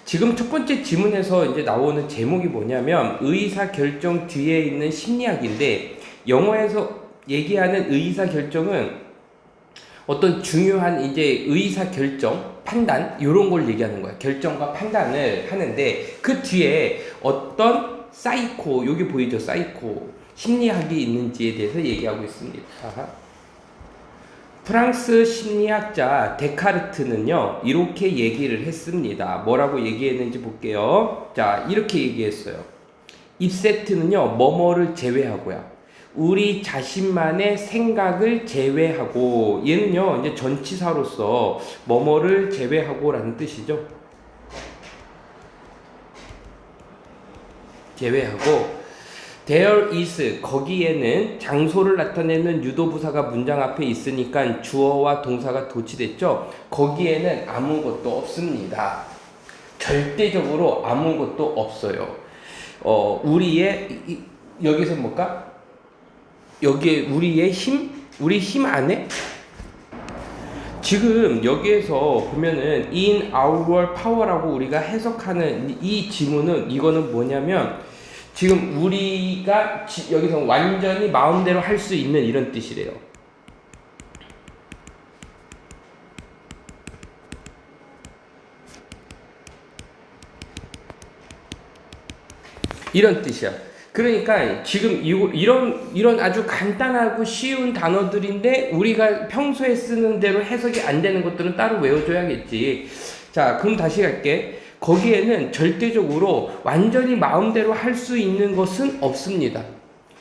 지금 첫 번째 지문에서 이제 나오는 제목이 뭐냐면 의사결정 뒤에 있는 심리학인데, 영어에서 얘기하는 의사결정은 어떤 중요한 이제 의사결정, 판단 이런 걸 얘기하는 거야. 결정과 판단을 하는데 그 뒤에 어떤 사이코, 여기 보이죠? 사이코 심리학이 있는지에 대해서 얘기하고 있습니다. 프랑스 심리학자 데카르트는요 이렇게 얘기를 했습니다. 뭐라고 얘기했는지 볼게요. 자, 이렇게 얘기했어요. 입세트는요 뭐뭐를 제외하고요, 우리 자신만의 생각을 제외하고, 얘는요 이제 전치사로서 뭐뭐를 제외하고 라는 뜻이죠. 제외하고, there is, 거기에는 장소를 나타내는 유도부사가 문장 앞에 있으니까 주어와 동사가 도치됐죠. 거기에는 아무것도 없습니다. 절대적으로 아무것도 없어요. 우리의 여기서 뭘까? 여기에 우리의 힘? 우리 힘 안에? 지금 여기에서 보면은 in our power라고 우리가 해석하는 이 지문은, 이거는 뭐냐면 지금 우리가 여기서 완전히 마음대로 할 수 있는 이런 뜻이래요. 이런 뜻이야. 그러니까 지금 이런 아주 간단하고 쉬운 단어들인데 우리가 평소에 쓰는 대로 해석이 안 되는 것들은 따로 외워줘야겠지. 자, 그럼 다시 갈게. 거기에는 절대적으로 완전히 마음대로 할 수 있는 것은 없습니다.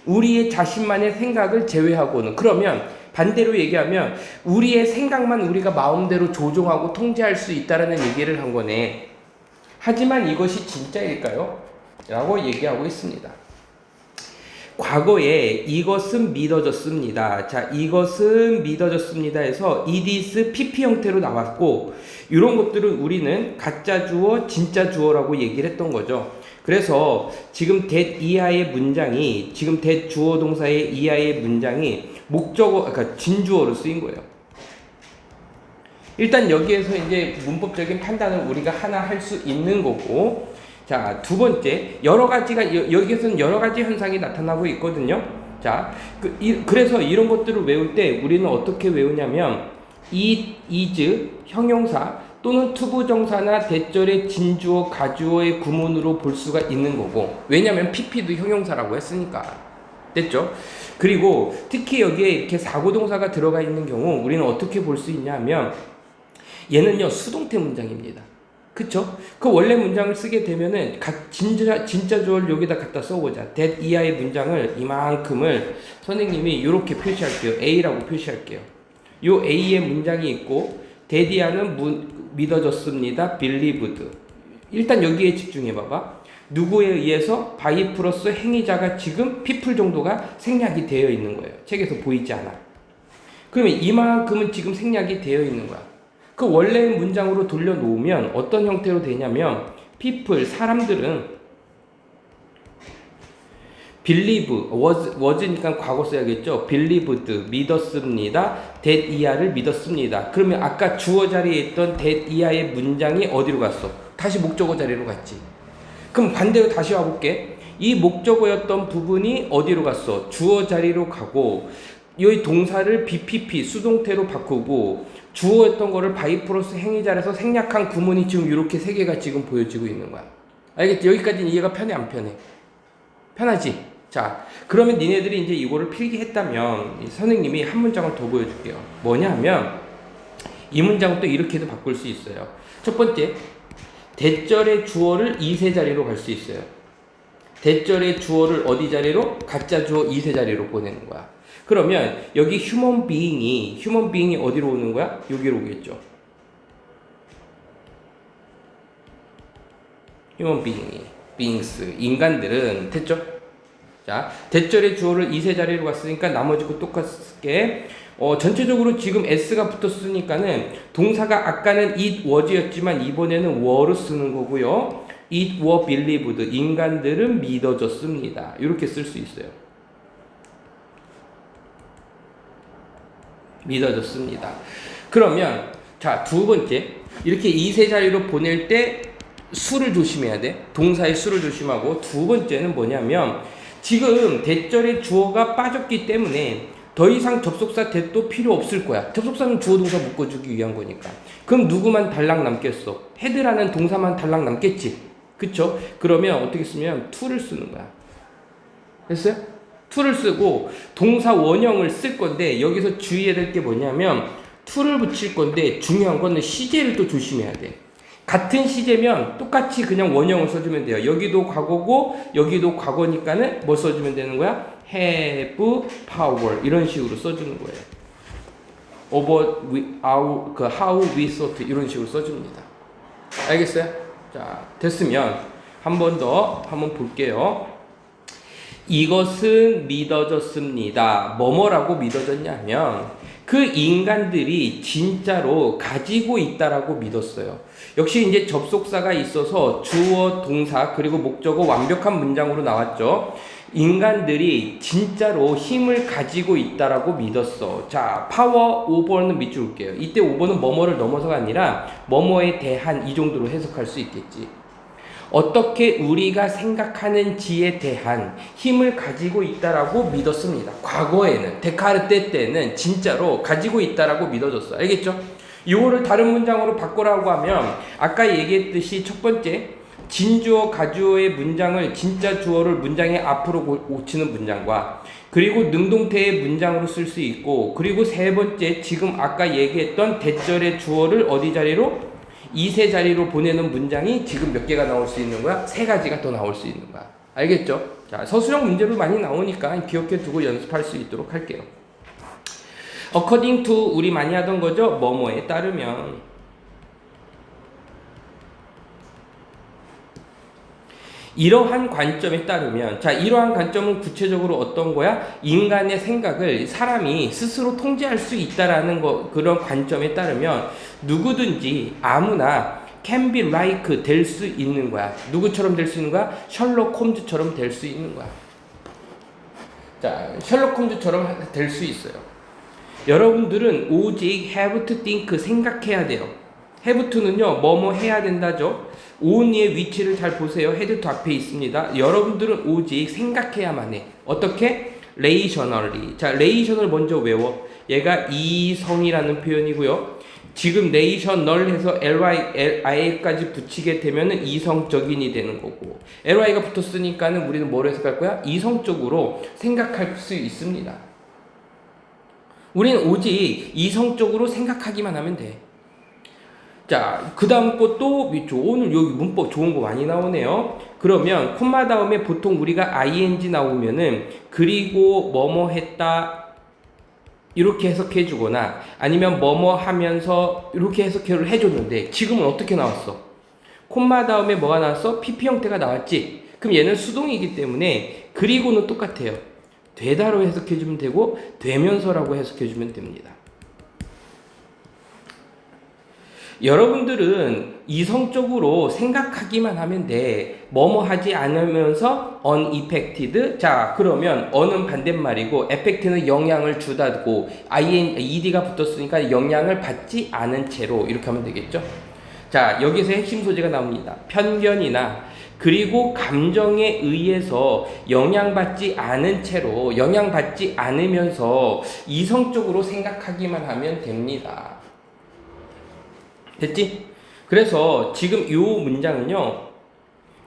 우리의 자신만의 생각을 제외하고는. 그러면 반대로 얘기하면 우리의 생각만 우리가 마음대로 조종하고 통제할 수 있다라는 얘기를 한 거네. 하지만 이것이 진짜일까요? 라고 얘기하고 있습니다. 과거에 이것은 믿어졌습니다. 자, 이것은 믿어졌습니다 해서 it is PP 형태로 나왔고, 이런 것들은 우리는 가짜 주어, 진짜 주어라고 얘기를 했던 거죠. 그래서 지금 that 이하의 문장이, 지금 that 주어 동사의 이하의 문장이 목적어, 그러니까 진주어로 쓰인 거예요. 일단 여기에서 이제 문법적인 판단을 우리가 하나 할 수 있는 거고, 자, 두 번째, 여러 가지가, 여기에서는 여러 가지 현상이 나타나고 있거든요. 자, 그래서 이런 것들을 외울 때 우리는 어떻게 외우냐면, it, is, 형용사 또는 투부정사나 대절의 진주어, 가주어의 구문으로 볼 수가 있는 거고, 왜냐면 PP도 형용사라고 했으니까. 됐죠? 그리고 특히 여기에 이렇게 사고동사가 들어가 있는 경우 우리는 어떻게 볼 수 있냐면, 얘는요, 수동태 문장입니다. 그쵸? 그 원래 문장을 쓰게 되면은 진짜 주어를 여기다 갖다 써보자. that 이하의 문장을 이만큼을 선생님이 이렇게 표시할게요. A라고 표시할게요. 요 A의 문장이 있고 that 이하는 믿어졌습니다. believed. 일단 여기에 집중해 봐봐. 누구에 의해서 by 플러스 행위자가 지금 people 정도가 생략이 되어 있는 거예요. 책에서 보이지 않아. 그러면 이만큼은 지금 생략이 되어 있는 거야. 그 원래의 문장으로 돌려놓으면 어떤 형태로 되냐면, people, 사람들은 believe, was니까 과거 써야겠죠. believed, 믿었습니다. that 이하를 믿었습니다. 그러면 아까 주어 자리에 있던 that 이하의 문장이 어디로 갔어? 다시 목적어 자리로 갔지. 그럼 반대로 다시 와볼게. 이 목적어였던 부분이 어디로 갔어? 주어 자리로 가고, 이 동사를 BPP, 수동태로 바꾸고, 주어였던 거를 by 플러스 행위자라서 생략한 구문이 지금 이렇게 세 개가 지금 보여지고 있는 거야. 알겠지? 여기까지는 이해가 편해, 안 편해? 편하지? 자, 그러면 니네들이 이제 이거를 필기했다면 선생님이 한 문장을 더 보여줄게요. 뭐냐 하면, 이 문장은 또 이렇게도 바꿀 수 있어요. 첫 번째, 대절의 주어를 이세 자리로 갈 수 있어요. 대절의 주어를 어디 자리로? 가짜 주어 이세 자리로 보내는 거야. 그러면 여기 휴먼 비잉이 어디로 오는 거야? 여기로 오겠죠. 휴먼 비잉스, 인간들은. 됐죠? 자, 대절의 주어를 이세 자리로 갔으니까 나머지고 똑같게 전체적으로 지금 s가 붙었으니까는 동사가 아까는 it was였지만 이번에는 were로 쓰는 거고요. it were believed, 인간들은 믿어졌습니다. 이렇게 쓸 수 있어요. 믿어졌습니다. 그러면 자, 두 번째, 이렇게 이세 자리로 보낼 때 수를 조심해야 돼. 동사의 수를 조심하고, 두 번째는 뭐냐면 지금 대절의 주어가 빠졌기 때문에 더 이상 접속사 that도 필요 없을 거야. 접속사는 주어 동사 묶어주기 위한 거니까. 그럼 누구만 달랑 남겠어? had라는 동사만 달랑 남겠지. 그쵸? 그러면 어떻게 쓰면 to를 쓰는 거야. 됐어요? to를 쓰고 동사 원형을 쓸 건데, 여기서 주의해야 될 게 뭐냐면 to를 붙일 건데 중요한 거는 시제를 또 조심해야 돼. 같은 시제면 똑같이 그냥 원형을 써주면 돼요. 여기도 과거고 여기도 과거니까는 뭐 써주면 되는 거야? have power 이런 식으로 써주는 거예요. over our how we thought 이런 식으로 써줍니다. 알겠어요? 자, 됐으면 한 번 더 한번 볼게요. 이것은 믿어졌습니다. 뭐뭐라고 믿어졌냐면 그 인간들이 진짜로 가지고 있다라고 믿었어요. 역시 이제 접속사가 있어서 주어, 동사, 그리고 목적어 완벽한 문장으로 나왔죠. 인간들이 진짜로 힘을 가지고 있다라고 믿었어. 자, 파워 오버는 밑줄 올게요. 이때 오버는 뭐뭐를 넘어서가 아니라 뭐뭐에 대한 이 정도로 해석할 수 있겠지. 어떻게 우리가 생각하는지에 대한 힘을 가지고 있다라고 믿었습니다. 과거에는 데카르테 때는 진짜로 가지고 있다라고 믿어졌어. 알겠죠? 이거를 다른 문장으로 바꾸라고 하면 아까 얘기했듯이 첫 번째 진주어 가주어의 문장을 진짜 주어를 문장의 앞으로 고치는 문장과, 그리고 능동태의 문장으로 쓸 수 있고, 그리고 세 번째 지금 아까 얘기했던 대절의 주어를 어디 자리로? 이세 자리로 보내는 문장이 지금 몇 개가 나올 수 있는 거야? 세 가지가 더 나올 수 있는 거야. 알겠죠? 자, 서술형 문제로 많이 나오니까 기억해 두고 연습할 수 있도록 할게요. according to 우리 많이 하던 거죠? 뭐뭐에 따르면. 이러한 관점에 따르면, 자, 이러한 관점은 구체적으로 어떤 거야? 인간의 생각을 사람이 스스로 통제할 수 있다라는 거, 그런 관점에 따르면 누구든지 아무나 can be like 될 수 있는 거야. 누구처럼 될 수 있는 거야? 셜록 홈즈처럼 될 수 있는 거야. 자, 셜록 홈즈처럼 될 수 있어요. 여러분들은 오직 have to think 생각해야 돼요. have to는요, 뭐뭐 해야 된다죠. on의 위치를 잘 보세요. head to 앞에 있습니다. 여러분들은 오직 생각해야만 해. 어떻게? relationally. 자, relation을 먼저 외워. 얘가 이성이라는 표현이고요. 지금 relational 해서 ly까지 붙이게 되면은 이성적인이 되는 거고, ly가 붙었으니까는 우리는 뭘 해석할 거야? 이성적으로 생각할 수 있습니다. 우리는 오직 이성적으로 생각하기만 하면 돼. 자, 그 다음 것도 오늘 여기 문법 좋은 거 많이 나오네요. 그러면 콤마 다음에 보통 우리가 ing 나오면은 그리고 뭐뭐 했다 이렇게 해석해 주거나 아니면 뭐뭐 하면서 이렇게 해석을 해줬는데, 지금은 어떻게 나왔어? 콤마 다음에 뭐가 나왔어? pp 형태가 나왔지. 그럼 얘는 수동이기 때문에 그리고는 똑같아요. 되다로 해석해 주면 되고 되면서라고 해석해 주면 됩니다. 여러분들은 이성적으로 생각하기만 하면 돼. 뭐뭐 하지 않으면서 unaffected. 자, 그러면 un은 반대말이고 affect는 영향을 주다고, ed가 붙었으니까 영향을 받지 않은 채로 이렇게 하면 되겠죠. 자, 여기서 핵심 소재가 나옵니다. 편견이나 그리고 감정에 의해서 영향받지 않은 채로, 영향받지 않으면서 이성적으로 생각하기만 하면 됩니다. 됐지? 그래서 지금 요 문장은요,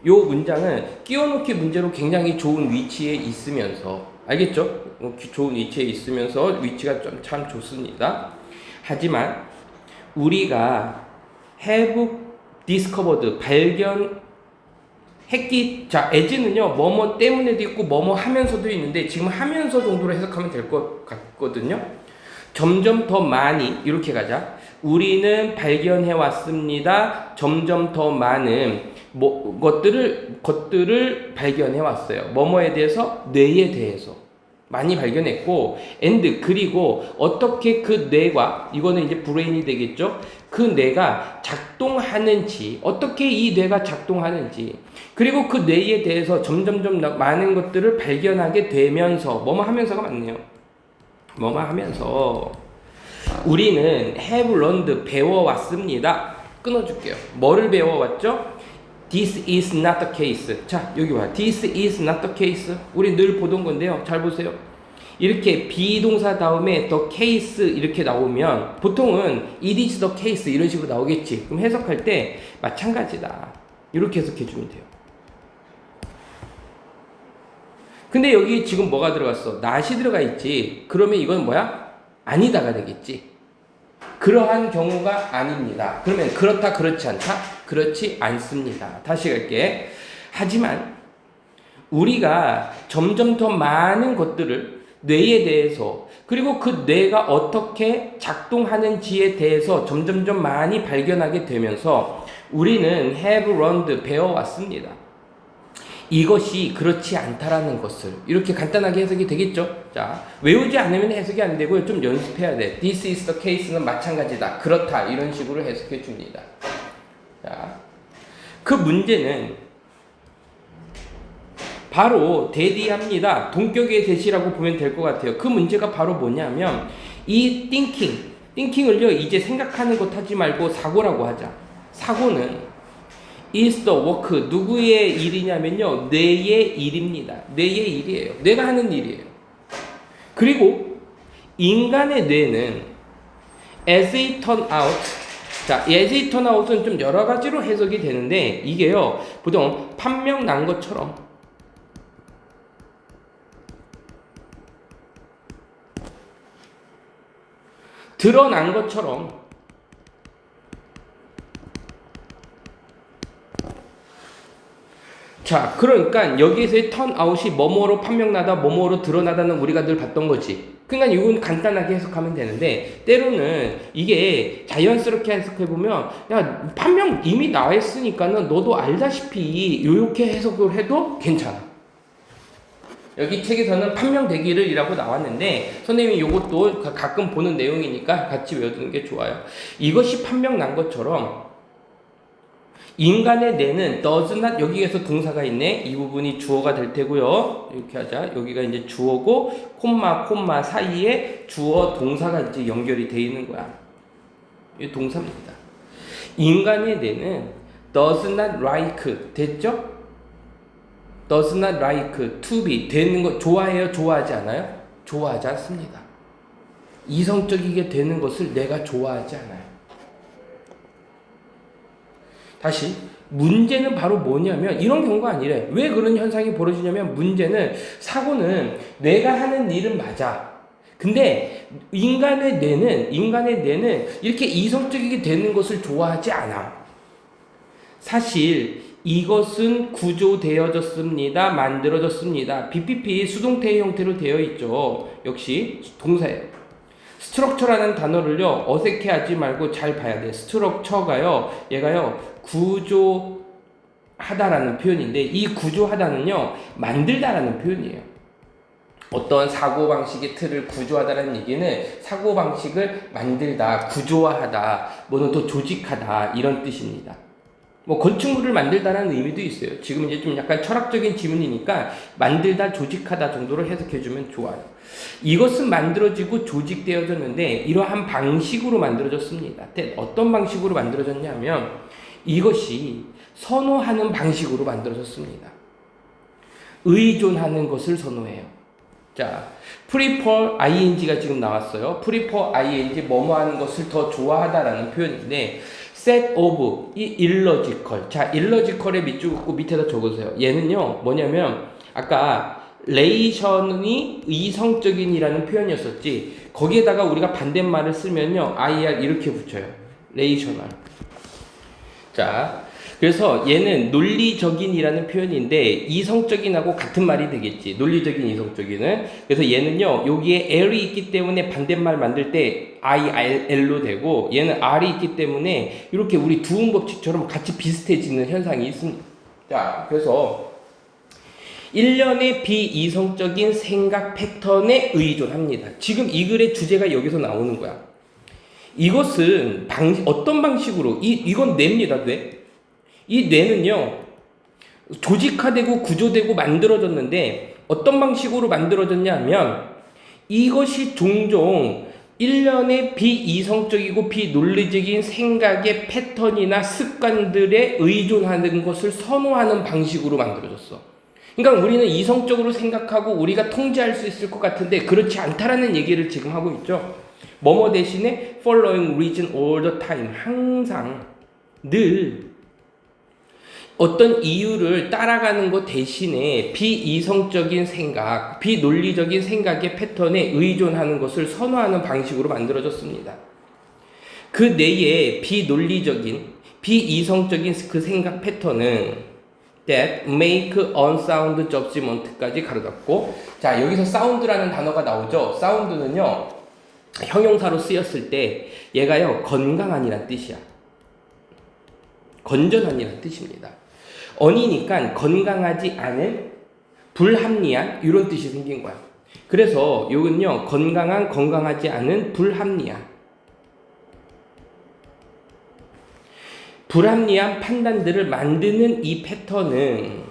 요 문장은 끼워넣기 문제로 굉장히 좋은 위치에 있으면서, 알겠죠? 좋은 위치에 있으면서 위치가 좀 참 좋습니다. 하지만 우리가 have discovered 발견했기, 자, as는요 뭐뭐 때문에도 있고 뭐뭐 하면서도 있는데 지금 하면서 정도로 해석하면 될 것 같거든요. 점점 더 많이 이렇게 가자. 우리는 발견해 왔습니다. 점점 더 많은 것들을 발견해 왔어요. 뭐뭐에 대해서? 뇌에 대해서 많이 발견했고, and 그리고 어떻게 그 뇌가, 이거는 이제 브레인이 되겠죠. 그 뇌가 작동하는지, 어떻게 이 뇌가 작동하는지, 그리고 그 뇌에 대해서 점점점 많은 것들을 발견하게 되면서, 뭐뭐 하면서가 맞네요. 뭐뭐 하면서 우리는 have learned 배워왔습니다. 끊어줄게요. 뭐를 배워왔죠? This is not the case. 자, 여기 봐. This is not the case. 우리 늘 보던 건데요. 잘 보세요. 이렇게 비동사 다음에 the case 이렇게 나오면 보통은 it is the case 이런 식으로 나오겠지. 그럼 해석할 때 마찬가지다. 이렇게 해석해 주면 돼요. 근데 여기 지금 뭐가 들어갔어? not이 들어가 있지. 그러면 이건 뭐야? 아니다가 되겠지. 그러한 경우가 아닙니다. 그러면 그렇다, 그렇지 않다? 그렇지 않습니다. 다시 갈게. 하지만 우리가 점점 더 많은 것들을 뇌에 대해서 그리고 그 뇌가 어떻게 작동하는지에 대해서 점점점 많이 발견하게 되면서 우리는 have learned, 배워왔습니다. 이것이 그렇지 않다라는 것을 이렇게 간단하게 해석이 되겠죠? 자, 외우지 않으면 해석이 안 되고요. 좀 연습해야 돼. This is the case는 마찬가지다. 그렇다. 이런 식으로 해석해 줍니다. 자, 그 문제는 바로 대디합니다. 동격의 대시라고 보면 될 것 같아요. 그 문제가 바로 뭐냐면 이 thinking을요 이제 생각하는 것 하지 말고 사고라고 하자. 사고는 is the work. 누구의 일이냐면요 뇌의 일입니다. 뇌의 일이에요. 뇌가 하는 일이에요. 그리고 인간의 뇌는 as it turn out. 자, as it turn out은 좀 여러 가지로 해석이 되는데 이게요 보통 판명 난 것처럼 드러난 것처럼 자, 그러니까 여기에서의 턴아웃이 뭐뭐로 판명나다, 뭐뭐로 드러나다는 우리가 늘 봤던 거지. 그러니까 이건 간단하게 해석하면 되는데 때로는 이게 자연스럽게 해석해보면 야, 판명 이미 나와 있으니까는 너도 알다시피 이렇게 해석을 해도 괜찮아. 여기 책에서는 판명되기를이라고 나왔는데 선생님이 이것도 가끔 보는 내용이니까 같이 외워두는 게 좋아요. 이것이 판명난 것처럼 인간의 뇌는 does not, 여기에서 동사가 있네. 이 부분이 주어가 될 테고요. 이렇게 하자. 여기가 이제 주어고 콤마 사이에 주어 동사가 이제 연결이 돼 있는 거야. 이 동사입니다. 인간의 뇌는 does not like, 됐죠? does not like to be, 되는 거 좋아해요? 좋아하지 않아요? 좋아하지 않습니다. 이성적이게 되는 것을 내가 좋아하지 않아요. 다시 문제는 바로 뭐냐면 이런 경우가 아니래. 왜 그런 현상이 벌어지냐면 문제는 사고는 내가 하는 일은 맞아. 근데 인간의 뇌는 이렇게 이성적이게 되는 것을 좋아하지 않아. 사실 이것은 구조되어졌습니다. 만들어졌습니다. BPP 수동태 형태로 되어 있죠. 역시 동사예요. 스트럭처라는 단어를요 어색해하지 말고 잘 봐야 돼. 스트럭처가요 얘가요 구조하다라는 표현인데 이 구조하다는요 만들다라는 표현이에요. 어떤 사고방식의 틀을 구조하다라는 얘기는 사고방식을 만들다, 구조화하다, 뭐는 더 조직하다 이런 뜻입니다. 뭐 건축물을 만들다라는 의미도 있어요. 지금 이제 좀 약간 철학적인 지문이니까 만들다, 조직하다 정도로 해석해주면 좋아요. 이것은 만들어지고 조직되어졌는데 이러한 방식으로 만들어졌습니다. 어떤 방식으로 만들어졌냐면 이것이 선호하는 방식으로 만들어졌습니다. 의존하는 것을 선호해요. 자, prefer ing가 지금 나왔어요. prefer ing 뭐뭐 하는 것을 더 좋아하다라는 표현인데 set of 이 illogical. 자, illogical의 밑줄 밑에다 적으세요. 얘는요 뭐냐면 아까 레이션이 이성적인이라는 표현이었었지. 거기에다가 우리가 반대말을 쓰면요 ir 이렇게 붙여요. 레이셔널. 자, 그래서 얘는 논리적인이라는 표현인데 이성적인하고 같은 말이 되겠지. 논리적인, 이성적인은. 그래서 얘는요 여기에 L이 있기 때문에 반대말 만들 때 IL로 되고 얘는 R이 있기 때문에 이렇게 우리 두음 법칙처럼 같이 비슷해지는 현상이 있습니다. 자, 그래서 일련의 비이성적인 생각 패턴에 의존합니다. 지금 이 글의 주제가 여기서 나오는 거야. 이것은 어떤 방식으로 이건 뇌입니다. 뇌. 이 뇌는요 조직화되고 구조되고 만들어졌는데 어떤 방식으로 만들어졌냐 하면 이것이 종종 일련의 비이성적이고 비논리적인 생각의 패턴이나 습관들에 의존하는 것을 선호하는 방식으로 만들어졌어. 그러니까 우리는 이성적으로 생각하고 우리가 통제할 수 있을 것 같은데 그렇지 않다라는 얘기를 지금 하고 있죠. 뭐뭐 대신에 following reason all the time, 항상 늘 어떤 이유를 따라가는 것 대신에 비이성적인 생각, 비논리적인 생각의 패턴에 의존하는 것을 선호하는 방식으로 만들어졌습니다. 그 내에 비논리적인, 비이성적인 그 생각 패턴은 that make unsound judgment까지 가로잡고, 자, 여기서 sound라는 단어가 나오죠. sound는요, 형용사로 쓰였을 때 얘가요, 건강한이란 뜻이야. 건전한이란 뜻입니다. 언이니까 건강하지 않은, 불합리한 이런 뜻이 생긴 거야. 그래서 요건요, 건강한, 건강하지 않은, 불합리한, 불합리한 판단들을 만드는 이 패턴은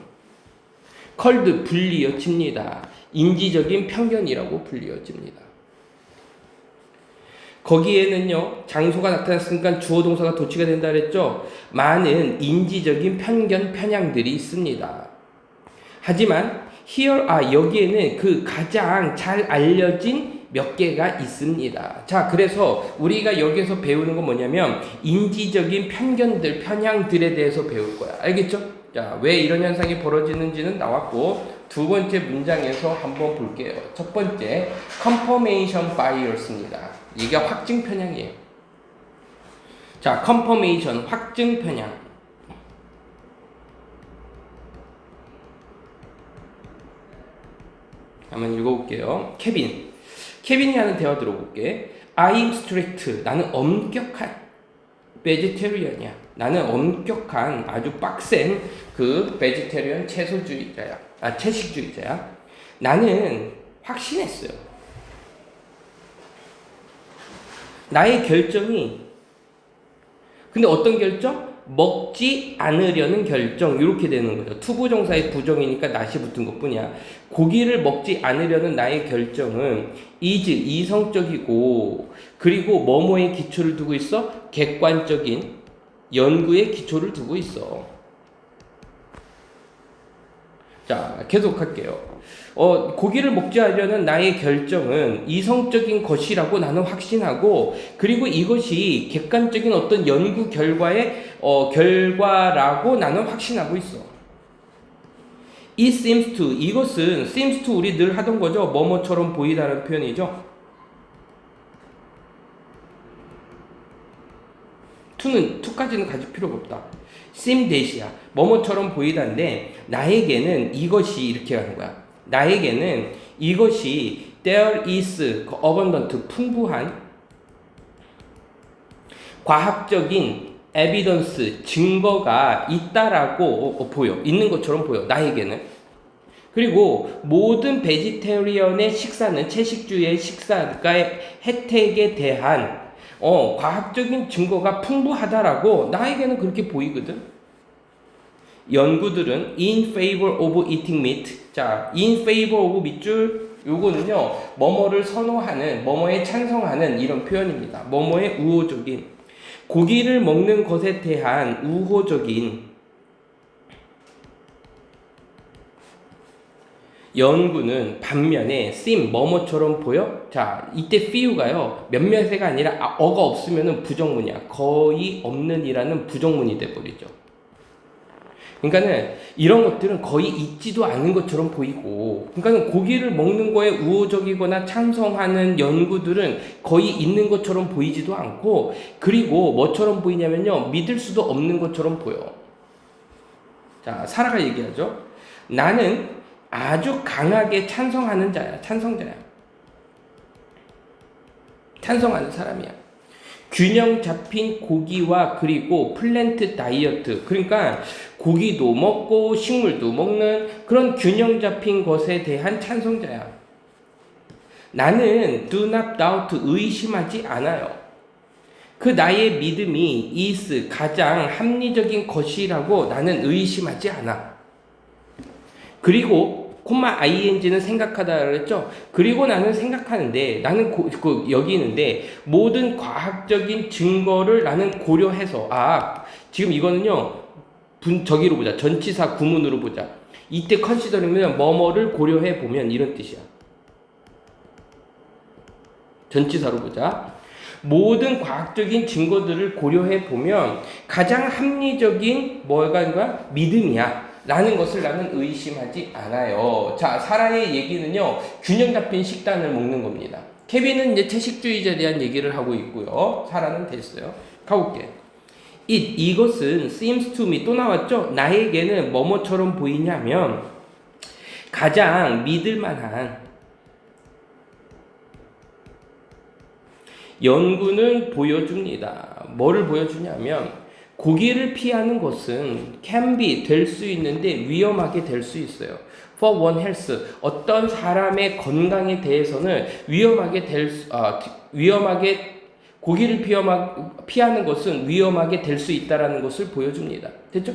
컬드, 불리어집니다. 인지적인 편견이라고 불리어집니다. 거기에는요, 장소가 나타났으니까 주어 동사가 도치가 된다 그랬죠. 많은 인지적인 편견, 편향들이 있습니다. 하지만 여기에는 그 가장 잘 알려진 몇 개가 있습니다. 자, 그래서 우리가 여기서 배우는 건 뭐냐면 인지적인 편견들, 편향들에 대해서 배울 거야. 알겠죠? 자, 왜 이런 현상이 벌어지는지는 나왔고, 두 번째 문장에서 한번 볼게요. 첫 번째, confirmation bias입니다. 이게 확증 편향이에요. 자, confirmation, 확증 편향. 한번 읽어볼게요. 케빈이 하는 대화 들어볼게. I'm strict. 나는 엄격한 vegetarian이야. 나는 엄격한 아주 빡센 그 vegetarian 채식주의자야. 나는 확신했어요. 나의 결정이, 근데 어떤 결정? 먹지 않으려는 결정, 이렇게 되는 거죠. 투부정사의 부정이니까 낫이 붙은 것 뿐이야. 고기를 먹지 않으려는 나의 결정은 is, 이성적이고, 그리고 뭐뭐에 기초를 두고 있어? 객관적인 연구에 기초를 두고 있어. 자, 계속 할게요. 고기를 먹지 않으려는 나의 결정은 이성적인 것이라고 나는 확신하고, 그리고 이것이 객관적인 어떤 연구 결과라고 나는 확신하고 있어. It seems to, 이것은 seems to 우리 늘 하던 거죠. 뭐뭐처럼 보이다는 표현이죠. to까지는 가질 필요가 없다. seem that이야. 뭐뭐처럼 보이다인데 나에게는 이것이 이렇게 하는 거야. 나에게는 이것이 there is abundant, 풍부한 과학적인 evidence, 증거가 있다라고 보여. 있는 것처럼 보여. 나에게는. 그리고 모든 베지테리언의 식사는, 채식주의의 식사의 혜택에 대한 과학적인 증거가 풍부하다라고 나에게는 그렇게 보이거든. 연구들은 in favor of eating meat. 자, in favor of 밑줄 요거는요, 뭐뭐를 선호하는, 뭐뭐에 찬성하는 이런 표현입니다. 뭐뭐의 우호적인, 고기를 먹는 것에 대한 우호적인 연구는 반면에 seem, 뭐뭐처럼 보여? 자, 이때 few가요, 몇몇에가 아니라 어가 없으면 부정문이야. 거의 없는 이라는 부정문이 돼버리죠. 그러니까는 이런 것들은 거의 있지도 않은 것처럼 보이고, 그러니까는 고기를 먹는 거에 우호적이거나 찬성하는 연구들은 거의 있는 것처럼 보이지도 않고, 그리고 뭐처럼 보이냐면요, 믿을 수도 없는 것처럼 보여. 자, 사라가 얘기하죠. 나는 아주 강하게 찬성하는 자야. 찬성자야. 찬성하는 사람이야. 균형 잡힌 고기와 그리고 플랜트 다이어트, 그러니까 고기도 먹고 식물도 먹는 그런 균형 잡힌 것에 대한 찬성자야. 나는 do not doubt, 의심하지 않아요. 그 나의 믿음이 is, 가장 합리적인 것이라고 나는 의심하지 않아. 그리고 콤마 ing는 생각하다 그랬죠? 그리고 나는 생각하는데 나는 여기 있는데 모든 과학적인 증거를 나는 고려해서 지금 이거는요 저기로 보자. 전치사 구문으로 보자. 이때 컨시더링은 뭐뭐를 고려해 보면 이런 뜻이야. 전치사로 보자. 모든 과학적인 증거들을 고려해 보면 가장 합리적인 믿음이야. 라는 것을 나는 의심하지 않아요. 자, 사라의 얘기는요, 균형 잡힌 식단을 먹는 겁니다. 케빈은 이제 채식주의자에 대한 얘기를 하고 있고요. 사라는 됐어요. 가볼게. 이것은 seems to me 또 나왔죠? 나에게는 뭐뭐처럼 보이냐면 가장 믿을 만한 연구는 보여줍니다. 뭐를 보여주냐면 고기를 피하는 것은 can be 될 수 있는데 위험하게 될 수 있어요. For one health 어떤 사람의 건강에 대해서는 고기를 피하는 것은 위험하게 될 수 있다라는 것을 보여줍니다. 됐죠?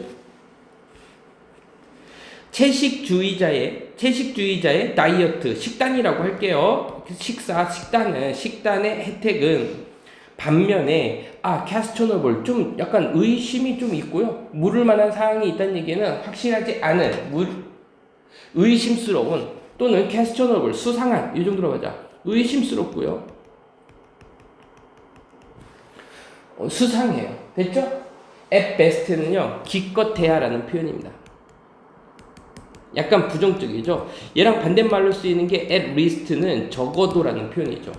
채식주의자의 다이어트 식단이라고 할게요. 식단의 혜택은 반면에 캐스토너블 좀 약간 의심이 좀 있고요. 물을 만한 사항이 있다는 얘기는 확실하지 않은 의심스러운 또는 캐스토너블 수상한 이 정도로 가자. 의심스럽고요. 수상해요. 됐죠? at best는요 기껏해야라는 표현입니다. 약간 부정적이죠. 얘랑 반대말로 쓰이는 게 at least는 적어도라는 표현이죠.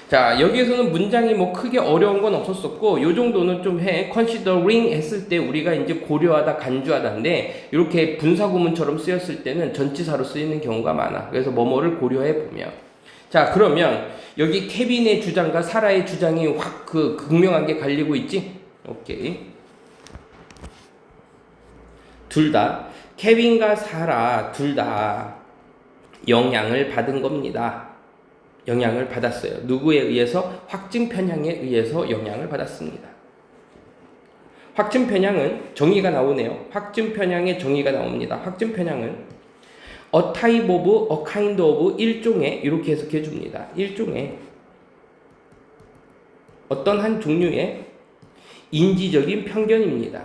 자, 여기에서는 문장이 뭐 크게 어려운 건 없었었고 요 정도는 좀 considering 했을 때 우리가 이제 고려하다 간주하다인데 이렇게 분사구문처럼 쓰였을 때는 전치사로 쓰이는 경우가 많아. 그래서 뭐뭐를 고려해 보면 자, 그러면 여기 케빈의 주장과 사라의 주장이 확 극명하게 갈리고 있지? 오케이. 둘 다 케빈과 사라 둘 다 영향을 받은 겁니다. 영향을 받았어요. 누구에 의해서? 확증 편향에 의해서 영향을 받았습니다. 확증 편향은 정의가 나오네요. 확증 편향의 정의가 나옵니다. 확증 편향은 a type of, a kind of 일종의 이렇게 해석해 줍니다. 일종의 어떤 한 종류의 인지적인 편견입니다.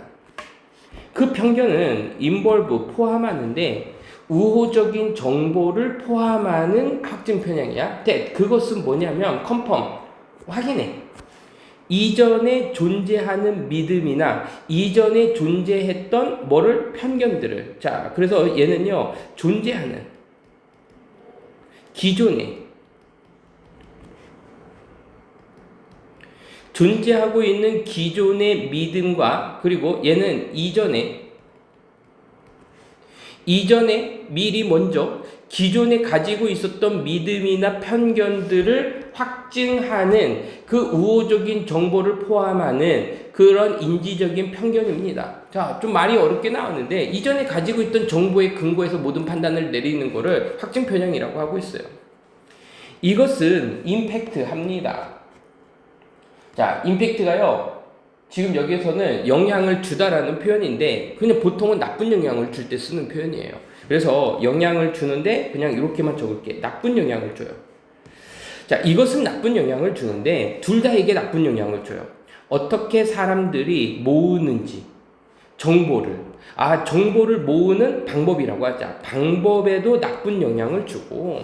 그 편견은 involve 포함하는데 우호적인 정보를 포함하는 확증 편향이야. 그것은 뭐냐면 confirm 확인해. 이전에 존재하는 믿음이나 이전에 존재했던 편견들을 자 그래서 얘는요 존재하는 기존에 존재하고 있는 기존의 믿음과 그리고 얘는 이전에 미리 먼저 기존에 가지고 있었던 믿음이나 편견들을 확증하는 그 우호적인 정보를 포함하는 그런 인지적인 편견입니다. 자, 좀 말이 어렵게 나왔는데 이전에 가지고 있던 정보에 근거해서 모든 판단을 내리는 거를 확증 편향이라고 하고 있어요. 이것은 임팩트 합니다. 자, 임팩트가요. 지금 여기에서는 영향을 주다라는 표현인데 그냥 보통은 나쁜 영향을 줄 때 쓰는 표현이에요. 그래서 영향을 주는데 그냥 이렇게만 적을게. 나쁜 영향을 줘요. 자, 이것은 나쁜 영향을 주는데 둘 다에게 나쁜 영향을 줘요. 어떻게 사람들이 모으는지 정보를 모으는 방법이라고 하자. 방법에도 나쁜 영향을 주고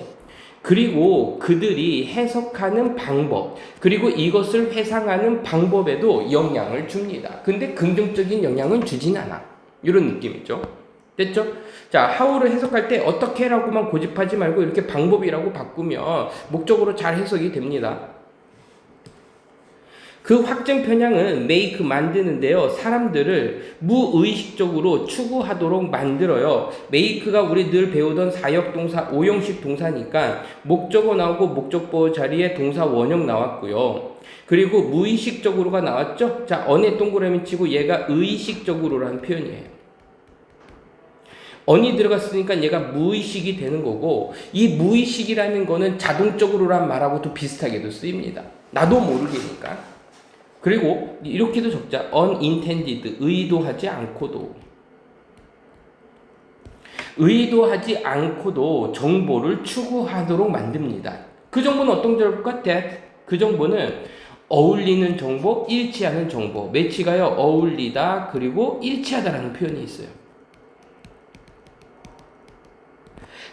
그리고 그들이 해석하는 방법 그리고 이것을 회상하는 방법에도 영향을 줍니다. 근데 긍정적인 영향은 주진 않아. 이런 느낌이죠. 됐죠? 자, how를 해석할 때 어떻게라고만 고집하지 말고 이렇게 방법이라고 바꾸면 목적으로 잘 해석이 됩니다. 그 확증 편향은 make 만드는데요. 사람들을 무의식적으로 추구하도록 만들어요. make가 우리 늘 배우던 사역동사 5형식 동사니까 목적어 나오고 목적보 자리에 동사 원형 나왔고요. 그리고 무의식적으로가 나왔죠. 자, 언에 동그라미 치고 얘가 의식적으로라는 표현이에요. 언이 들어갔으니까 얘가 무의식이 되는 거고 이 무의식이라는 거는 자동적으로란 말하고도 비슷하게도 쓰입니다. 나도 모르게니까. 그리고 이렇게도 적자. unintended 의도하지 않고도 의도하지 않고도 정보를 추구하도록 만듭니다. 그 정보는 어떤 것 같아? 그 정보는 어울리는 정보, 일치하는 정보. 매치가요, 어울리다, 그리고 일치하다라는 표현이 있어요.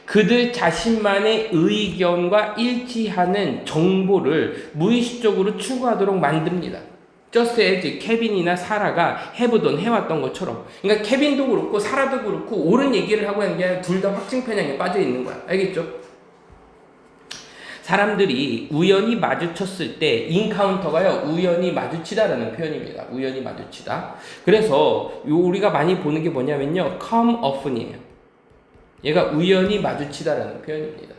그들 자신만의 의견과 일치하는 정보를 무의식적으로 추구하도록 만듭니다. just as 케빈이나 사라가 해왔던 것처럼. 그러니까 케빈도 그렇고 사라도 그렇고 옳은 얘기를 하고 하는 게 아니라 둘 다 확증 편향에 빠져 있는 거야. 알겠죠? 사람들이 우연히 마주쳤을 때 인카운터가요, 우연히 마주치다라는 표현입니다. 우연히 마주치다. 그래서 우리가 많이 보는 게 뭐냐면요, come often이에요. 얘가 우연히 마주치다라는 표현입니다.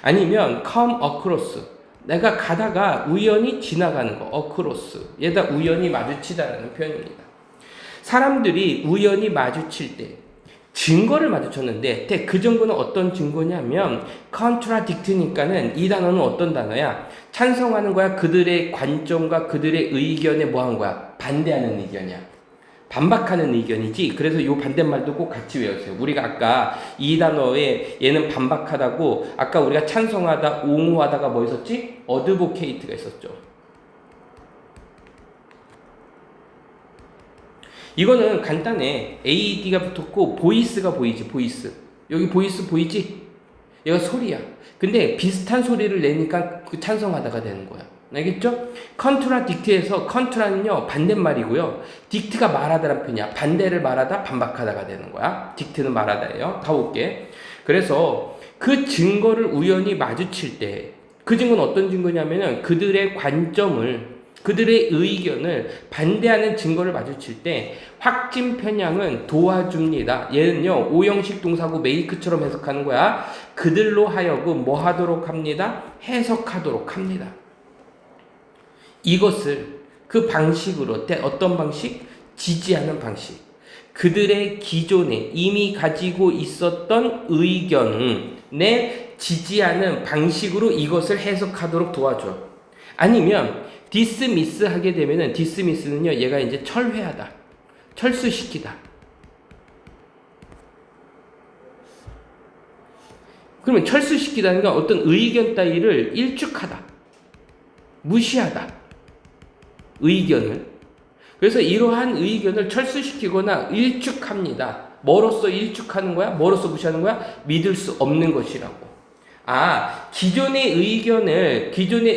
아니면 come across. 내가 가다가 우연히 지나가는 거, across. 얘가 우연히 마주치다라는 표현입니다. 사람들이 우연히 마주칠 때 증거를 마주쳤는데 그 증거는 어떤 증거냐면 contradict니까는 이 단어는 어떤 단어야? 찬성하는 거야? 그들의 관점과 그들의 의견에 뭐 한 거야? 반대하는 의견이야. 반박하는 의견이지. 그래서 이 반대말도 꼭 같이 외우세요. 우리가 아까 이 단어에 얘는 반박하다고, 아까 우리가 찬성하다, 옹호하다가 뭐 있었지? 어드보케이트가 있었죠. 이거는 간단해. AD가 붙었고 보이스가 보이지. 보이스. 여기 보이스 보이지? 얘가 소리야. 근데 비슷한 소리를 내니까 그 찬성하다가 되는 거야. 알겠죠? 컨트라딕트에서 컨트라는요 반대말이고요. 딕트가 말하다라는 표현이야. 반대를 말하다, 반박하다가 되는 거야. 딕트는 말하다예요. 가볼게. 그래서 그 증거를 우연히 마주칠 때, 그 증거는 어떤 증거냐면은 그들의 관점을, 그들의 의견을 반대하는 증거를 마주칠 때 확진 편향은 도와줍니다. 얘는요 오형식 동사고 메이크처럼 해석하는 거야. 그들로 하여금 뭐 하도록 합니다? 해석하도록 합니다. 이것을 그 방식으로, 어떤 방식? 지지하는 방식. 그들의 기존에 이미 가지고 있었던 의견에 지지하는 방식으로 이것을 해석하도록 도와줘. 아니면 디스미스 하게 되면은, 디스미스는요 얘가 이제 철회하다, 철수시키다. 그러면 철수시키다는 건 어떤 의견 따위를 일축하다, 무시하다, 의견을. 그래서 이러한 의견을 철수시키거나 일축합니다. 뭐로써 일축하는 거야? 뭐로써 무시하는 거야? 믿을 수 없는 것이라고. 기존의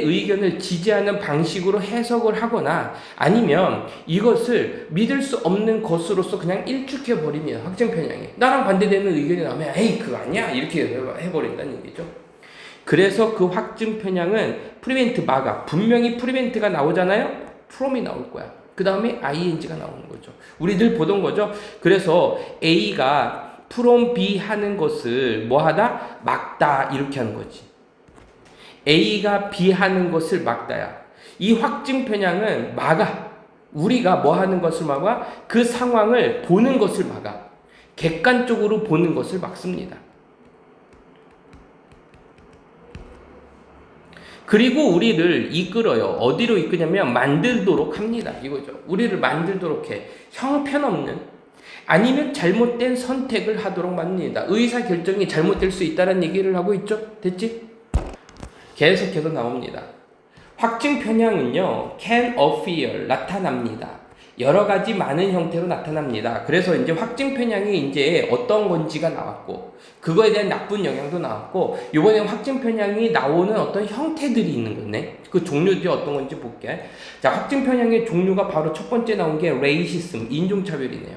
의견을 지지하는 방식으로 해석을 하거나 아니면 이것을 믿을 수 없는 것으로서 그냥 일축해버립니다. 확증 편향이. 나랑 반대되는 의견이 나오면 에이 그거 아니야 이렇게 해버린다는 얘기죠. 그래서 그 확증 편향은 프리벤트 막아. 분명히 프리벤트가 나오잖아요. from이 나올 거야. 그 다음에 ing가 나오는 거죠. 우리 늘 보던 거죠. 그래서 A가 from B 하는 것을 뭐 하다? 막다. 이렇게 하는 거지. A가 B 하는 것을 막다야. 이 확증 편향은 막아. 우리가 뭐 하는 것을 막아? 그 상황을 보는 것을 막아. 객관적으로 보는 것을 막습니다. 그리고 우리를 이끌어요. 어디로 이끄냐면 만들도록 합니다. 이거죠. 우리를 만들도록 해. 형편없는 아니면 잘못된 선택을 하도록 만듭니다. 의사결정이 잘못될 수 있다는 얘기를 하고 있죠. 됐지? 계속해서 나옵니다. 확증 편향은요, can appear, 나타납니다. 여러 가지 많은 형태로 나타납니다. 그래서 이제 확증 편향이 이제 어떤 건지가 나왔고, 그거에 대한 나쁜 영향도 나왔고, 이번에 확증 편향이 나오는 어떤 형태들이 있는 거네. 그 종류들이 어떤 건지 볼게. 자, 확증 편향의 종류가 바로 첫 번째 나온 게 레이시즘, 인종차별이네요.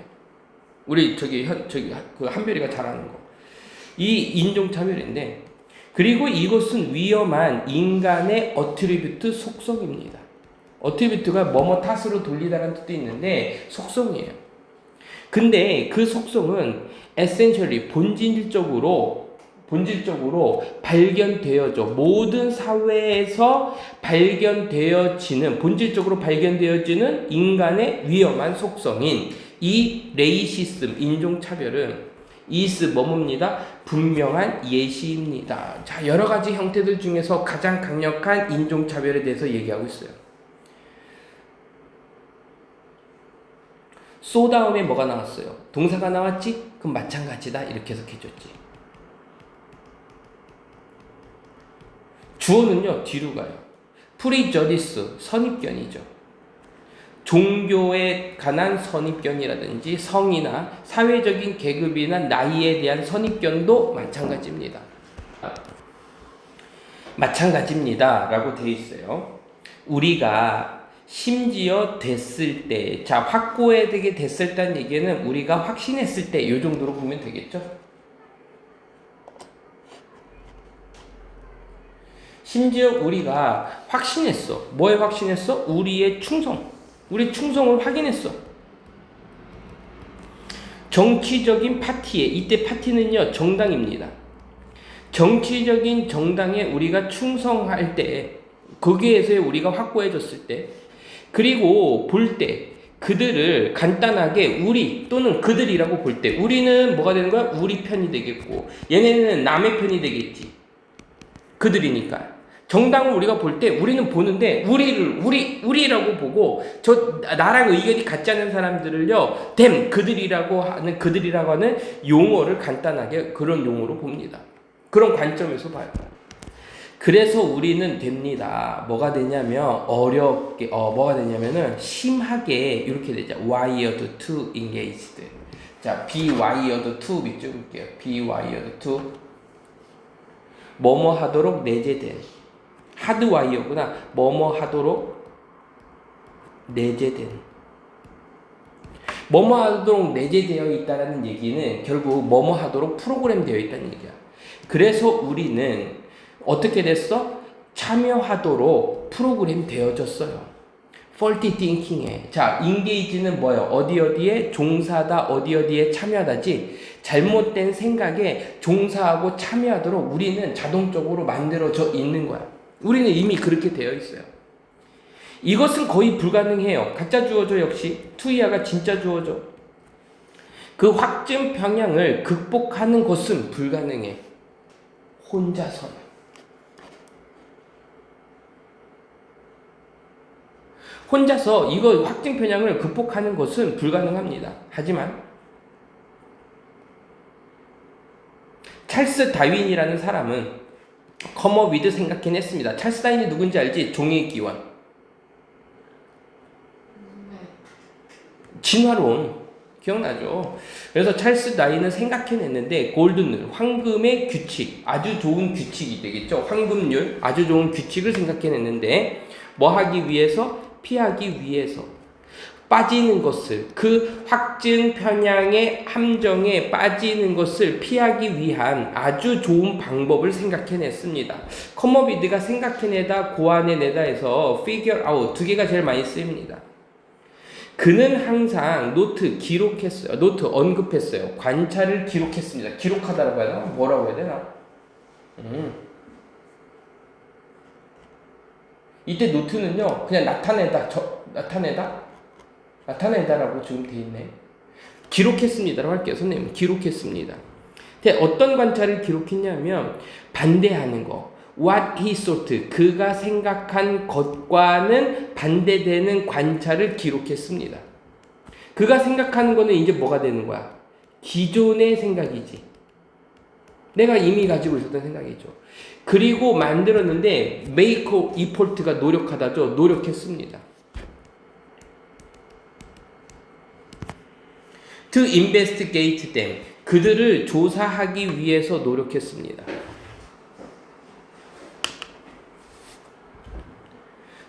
우리 그 한별이가 잘 아는 거. 이 인종차별인데, 그리고 이것은 위험한 인간의 어트리뷰트 속성입니다. 어트리뷰트가 뭐뭐 탓으로 돌리다라는 뜻도 있는데 속성이에요. 근데 그 속성은 essentially 본질적으로 발견되어져. 모든 사회에서 본질적으로 발견되어지는 인간의 위험한 속성인 이 레이시즘, 인종차별은 뭐뭐입니다. 분명한 예시입니다. 자, 여러 가지 형태들 중에서 가장 강력한 인종차별에 대해서 얘기하고 있어요. 소 다음에 뭐가 나왔어요? 동사가 나왔지? 그럼 마찬가지다 이렇게 해석해줬지. 주어는요 뒤로 가요. 프리저디스 선입견이죠. 종교에 관한 선입견이라든지 성이나 사회적인 계급이나 나이에 대한 선입견도 마찬가지입니다. 마찬가지입니다 라고 되어 있어요. 우리가 심지어 됐을 때, 자 확고하게 됐을 때는 얘기는 우리가 확신했을 때 이 정도로 보면 되겠죠. 심지어 우리가 확신했어. 뭐에 확신했어? 우리의 충성. 우리 충성을 확인했어. 정치적인 파티에, 이때 파티는요 정당입니다. 정치적인 정당에 우리가 충성할 때, 거기에서 우리가 확고해졌을 때, 그리고 볼 때 그들을 간단하게 우리 또는 그들이라고 볼 때 우리는 뭐가 되는 거야? 우리 편이 되겠고 얘네는 남의 편이 되겠지. 그들이니까. 정당을 우리가 볼 때 우리는 보는데 우리라고 보고 저 나랑 의견이 같지 않은 사람들을요 그들이라고 하는 용어를 간단하게 그런 용어로 봅니다. 그런 관점에서 봐요. 그래서 우리는 됩니다. 뭐가 되냐면 어렵게 뭐가 되냐면은 심하게 이렇게 되죠. wired to engaged. 자, be wired to 밑줄 볼게요. be wired to 뭐뭐 하도록 내재된. 하드와이어구나. 뭐뭐 하도록 내재된. 뭐뭐 하도록 내재되어 있다는 얘기는 결국 뭐뭐 하도록 프로그램되어 있다는 얘기야. 그래서 우리는 어떻게 됐어? 참여하도록 프로그램 되어졌어요. faulty thinking에. 자, engage는 뭐예요? 어디에 종사하다, 어디에 참여하다지. 잘못된 생각에 종사하고 참여하도록 우리는 자동적으로 만들어져 있는 거야. 우리는 이미 그렇게 되어 있어요. 이것은 거의 불가능해요. 가짜 주어져 역시 투이아가 진짜 주어져. 그 확증 평양을 극복하는 것은 불가능해. 혼자서는. 혼자서 이거 확증 편향을 극복하는 것은 불가능합니다. 하지만 찰스 다윈이라는 사람은 커머 위드 생각해냈습니다. 찰스 다윈이 누군지 알지? 종의 기원. 진화론 기억나죠? 그래서 찰스 다윈은 생각해냈는데 골든룰, 황금의 규칙, 아주 좋은 규칙이 되겠죠. 황금률, 아주 좋은 규칙을 생각해냈는데 뭐 하기 위해서? 피하기 위해서. 빠지는 것을, 그 확증 편향의 함정에 빠지는 것을 피하기 위한 아주 좋은 방법을 생각해냈습니다. 커머비드가 생각해내다, 고안해내다 해서 figure out 두 개가 제일 많이 쓰입니다. 그는 항상 노트 기록했어요. 노트 언급했어요. 관찰을 기록했습니다. 기록하다라고 해야 되나? 뭐라고 해야 되나? 이때 노트는요 그냥 나타내다라고 지금 돼 있네. 기록했습니다라고 할게요. 선생님 기록했습니다. 어떤 관찰을 기록했냐면 반대하는 거. What he thought, 그가 생각한 것과는 반대되는 관찰을 기록했습니다. 그가 생각하는 거는 이제 뭐가 되는 거야? 기존의 생각이지. 내가 이미 가지고 있었던 생각이죠. 그리고 만들었는데 make effort가 노력하다죠. 노력했습니다. To investigate them, 그들을 조사하기 위해서 노력했습니다.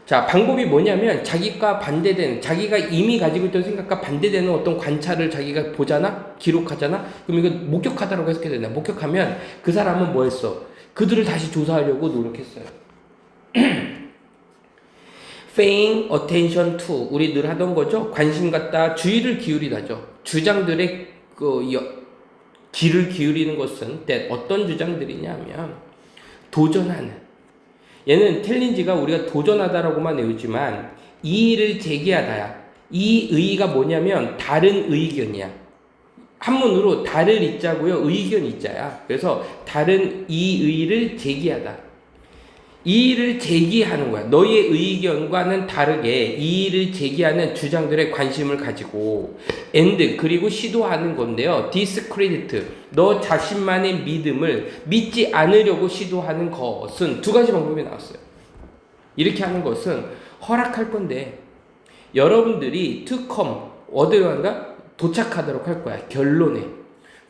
자, 방법이 뭐냐면 자기가 반대되는, 자기가 이미 가지고 있던 생각과 반대되는 어떤 관찰을 자기가 보잖아? 기록하잖아? 그럼 이거 목격하다라고 해석해야 되나? 목격하면 그 사람은 뭐 했어? 그들을 다시 조사하려고 노력했어요. paying attention to, 우리 늘 하던 거죠? 관심 갖다 주의를 기울이다죠. 주장들의 귀를 기울이는 것은 어떤 주장들이냐면 도전하는, 얘는 챌린지가 우리가 도전하다라고만 외우지만 이의를 제기하다야. 이 의의가 뭐냐면 다른 의견이야. 한문으로 다를 이자고요, 의견 이자야. 그래서 다른 이의를 제기하다. 이의를 제기하는 거야. 너의 의견과는 다르게 이의를 제기하는 주장들에 관심을 가지고 and 그리고 시도하는 건데요. discredit 너 자신만의 믿음을 믿지 않으려고 시도하는 것은 두 가지 방법이 나왔어요. 이렇게 하는 것은 허락할 건데 여러분들이 to come 어디로 간다? 도착하도록 할 거야. 결론에.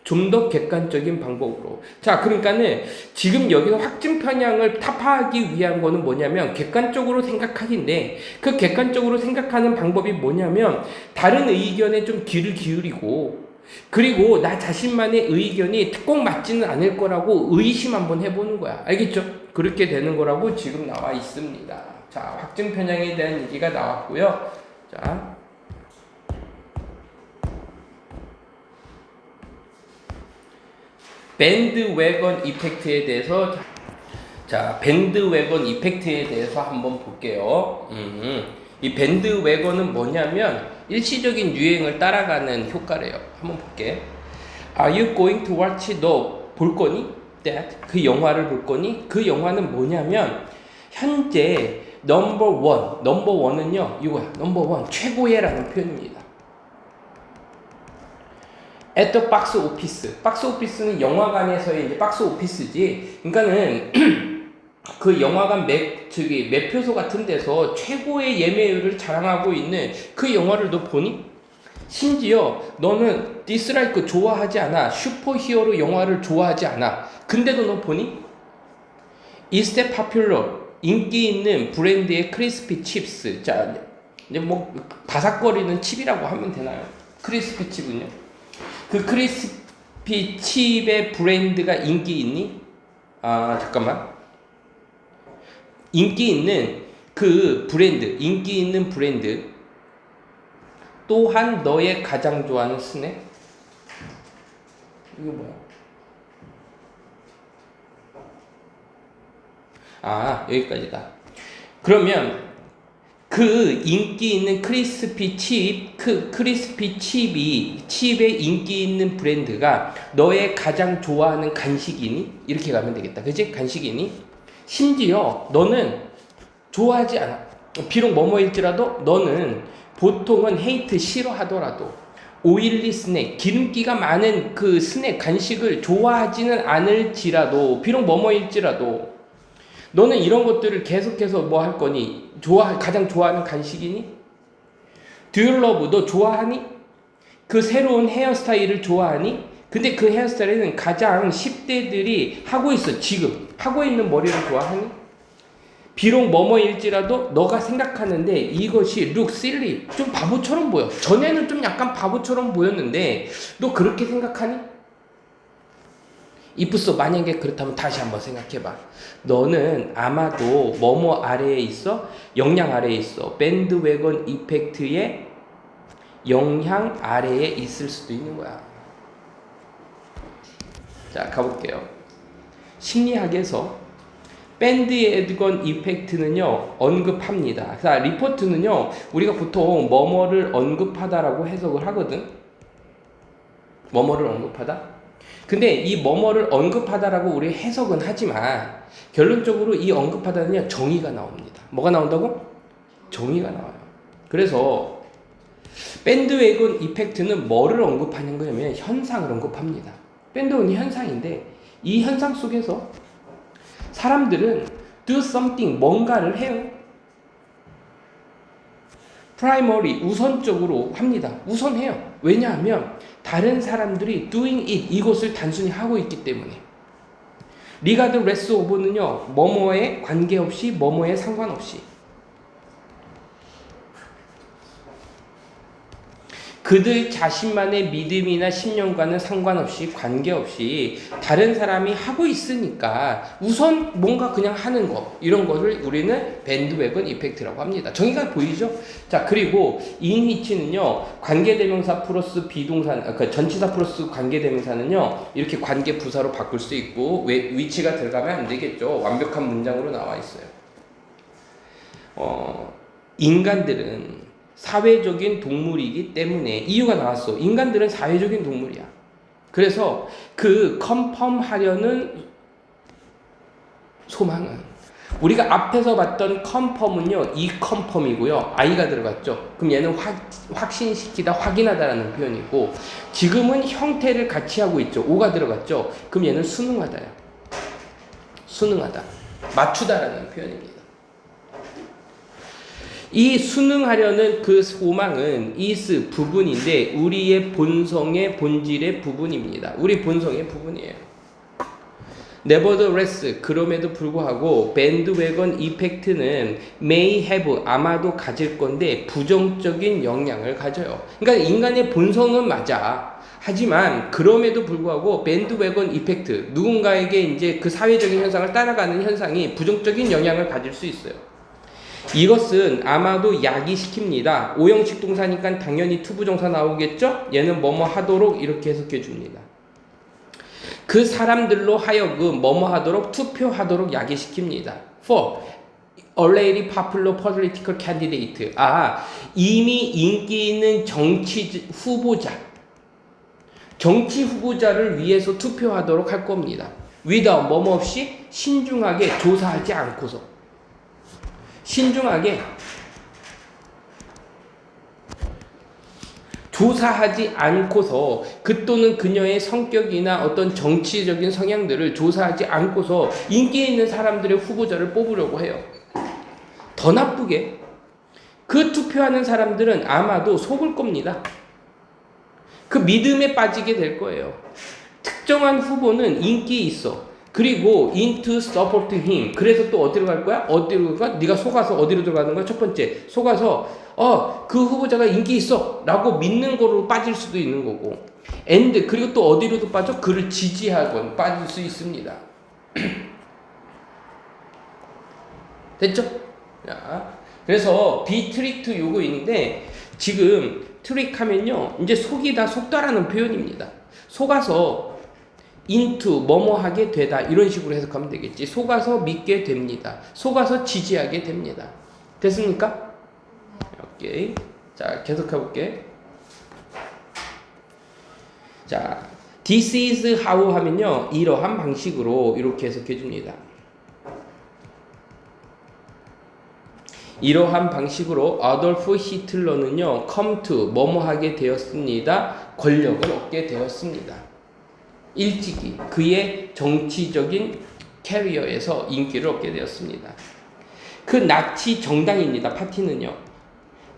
좀 더 객관적인 방법으로. 자, 그러니까는 지금 여기서 확증 편향을 타파하기 위한 거는 뭐냐면 객관적으로 생각하기인데 그 객관적으로 생각하는 방법이 뭐냐면 다른 의견에 좀 귀를 기울이고 그리고 나 자신만의 의견이 꼭 맞지는 않을 거라고 의심 한번 해보는 거야. 알겠죠? 그렇게 되는 거라고 지금 나와 있습니다. 자, 확증 편향에 대한 얘기가 나왔고요. 자. 밴드웨건 이펙트에 대해서 밴드웨건 이펙트에 대해서 한번 볼게요. 이 밴드웨건은 뭐냐면 일시적인 유행을 따라가는 효과래요. 한번 볼게. Are you going to watch? 너 볼 거니? That 그 영화를 볼 거니? 그 영화는 뭐냐면 현재 넘버원은요 이거야. 넘버원 최고의라는 표현입니다. at the box office. 박스 오피스는 영화관에서의 이제 박스 오피스지. 그러니까는 그 영화관 매표소 같은 데서 최고의 예매율을 자랑하고 있는 그 영화를 너 보니? 심지어 너는 디스라이크 좋아하지 않아. 슈퍼히어로 영화를 좋아하지 않아. 근데도 너 보니? Is that popular? 인기 있는 브랜드의 크리스피 칩스. 자, 이제 뭐 바삭거리는 칩이라고 하면 되나요? 크리스피 칩은요? 그 크리스피 칩의 브랜드가 인기 있니? 아, 잠깐만. 인기 있는 브랜드 또한 너의 가장 좋아하는 스낵? 이거 뭐야? 아, 여기까지다. 그러면 그 인기 있는 크리스피 칩의 인기 있는 브랜드가 너의 가장 좋아하는 간식이니? 이렇게 가면 되겠다. 그치? 간식이니? 심지어 너는 좋아하지 않아. 비록 뭐뭐일지라도 너는 보통은 헤이트 싫어하더라도 오일리 스낵, 기름기가 많은 그 스낵, 간식을 좋아하지는 않을지라도 비록 뭐뭐일지라도 너는 이런 것들을 계속해서 뭐 할 거니? 가장 좋아하는 간식이니? Do you love? 너 좋아하니? 그 새로운 헤어스타일을 좋아하니? 근데 그 헤어스타일은 가장 10대들이 하고 있어. 지금 하고 있는 머리를 좋아하니? 비록 뭐뭐일지라도 너가 생각하는데 이것이 look silly, 좀 바보처럼 보여. 전에는 좀 약간 바보처럼 보였는데 너 그렇게 생각하니? 이쁘소. 만약에 그렇다면 다시 한번 생각해봐. 너는 아마도 뭐뭐 아래에 있어? 영향 아래에 있어. 밴드웨건 이펙트의 영향 아래에 있을 수도 있는 거야. 자, 가볼게요. 심리학에서 밴드웨건 이펙트는요 언급합니다. 자, 리포트는요 우리가 보통 뭐뭐를 언급하다라고 해석을 하거든. 뭐뭐를 언급하다. 근데 이 뭐뭐를 언급하다라고 우리 해석은 하지만 결론적으로 이 언급하다는요 정의가 나옵니다. 뭐가 나온다고? 정의가 나와요. 그래서 밴드웨건 이펙트는 뭐를 언급하는 거냐면 현상을 언급합니다. 밴드웨건이 현상인데 이 현상 속에서 사람들은 do something 뭔가를 해요. primary 우선적으로 합니다. 우선해요. 왜냐하면 다른 사람들이 doing it 이것을 단순히 하고 있기 때문에. regardless of는요 뭐뭐에 관계없이 뭐뭐에 상관없이 그들 자신만의 믿음이나 신념과는 상관없이 관계없이 다른 사람이 하고 있으니까 우선 뭔가 그냥 하는 거 이런 거를 우리는 밴드웨건 이펙트라고 합니다. 정의가 보이죠? 자, 그리고 인위치는요 관계대명사 플러스 비동사 그러니까 전치사 플러스 관계대명사는요 이렇게 관계 부사로 바꿀 수 있고 위치가 들어가면 안 되겠죠. 완벽한 문장으로 나와 있어요. 인간들은 사회적인 동물이기 때문에 이유가 나왔어. 인간들은 사회적인 동물이야. 그래서 그 컨펌하려는 소망은 우리가 앞에서 봤던 컨펌은요, 이 컨펌이고요. I가 들어갔죠. 그럼 얘는 확신시키다, 확인하다라는 표현이고, 지금은 형태를 같이 하고 있죠. O가 들어갔죠. 그럼 얘는 수능하다야. 수능하다. 맞추다라는 표현입니다. 이 수능하려는 그 소망은 is 부분인데 우리의 본성의 본질의 부분입니다. 우리 본성의 부분이에요. Nevertheless, 그럼에도 불구하고 밴드웨건 이펙트는 may have, 아마도 가질 건데 부정적인 영향을 가져요. 그러니까 인간의 본성은 맞아. 하지만 그럼에도 불구하고 밴드웨건 이펙트, 누군가에게 이제 그 사회적인 현상을 따라가는 현상이 부정적인 영향을 가질 수 있어요. 이것은 아마도 야기시킵니다. 오형식 동사니까 당연히 투부정사 나오겠죠? 얘는 뭐뭐 하도록 이렇게 해석해 줍니다. 그 사람들로 하여금 뭐뭐 하도록 투표하도록 야기시킵니다. For already popular political candidate. 이미 인기 있는 정치 후보자를 위해서 투표하도록 할 겁니다. without 뭐뭐 없이 신중하게 조사하지 않고서. 신중하게 조사하지 않고서 그 또는 그녀의 성격이나 어떤 정치적인 성향들을 조사하지 않고서 인기 있는 사람들의 후보자를 뽑으려고 해요. 더 나쁘게 그 투표하는 사람들은 아마도 속을 겁니다. 그 믿음에 빠지게 될 거예요. 특정한 후보는 인기 있어. 그리고 into support him. 그래서 또 어디로 갈 거야? 어디로 가? 네가 속아서 어디로 들어가는 거야? 첫 번째, 속아서 그 후보자가 인기 있어 라고 믿는 거로 빠질 수도 있는 거고, and 그리고 또 어디로도 빠져? 그를 지지하건 빠질 수 있습니다. 됐죠? 자, 그래서 be tricked 요거인데, 지금 트릭 하면요 이제 속다라는 표현입니다. 속아서 into 뭐뭐 하게 되다 이런 식으로 해석하면 되겠지. 속아서 믿게 됩니다. 속아서 지지하게 됩니다. 됐습니까? 오케이. 자, 계속 해볼게. 자, this is how 하면요 이러한 방식으로 이렇게 해석해 줍니다. 이러한 방식으로 아돌프 히틀러는요 come to 뭐뭐 하게 되었습니다. 권력을 얻게 되었습니다. 일찍이 그의 정치적인 캐리어에서 인기를 얻게 되었습니다. 그 나치 정당입니다. 파티는요.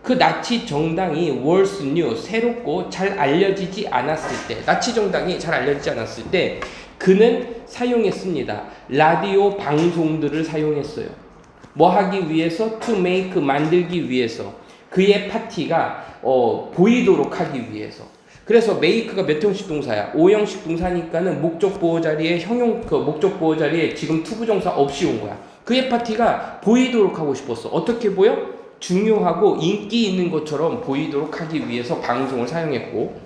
그 나치 정당이 was new, 새롭고 잘 알려지지 않았을 때, 나치 정당이 잘 알려지지 않았을 때 그는 사용했습니다. 라디오 방송들을 사용했어요. 뭐 하기 위해서? to make, 만들기 위해서. 그의 파티가 보이도록 하기 위해서. 그래서 make가 몇 형식 동사야? 5형식 동사니까는 목적 보호 자리에 목적 보호 자리에 지금 투부정사 없이 온 거야. 그의 파티가 보이도록 하고 싶었어. 어떻게 보여? 중요하고 인기 있는 것처럼 보이도록 하기 위해서 방송을 사용했고,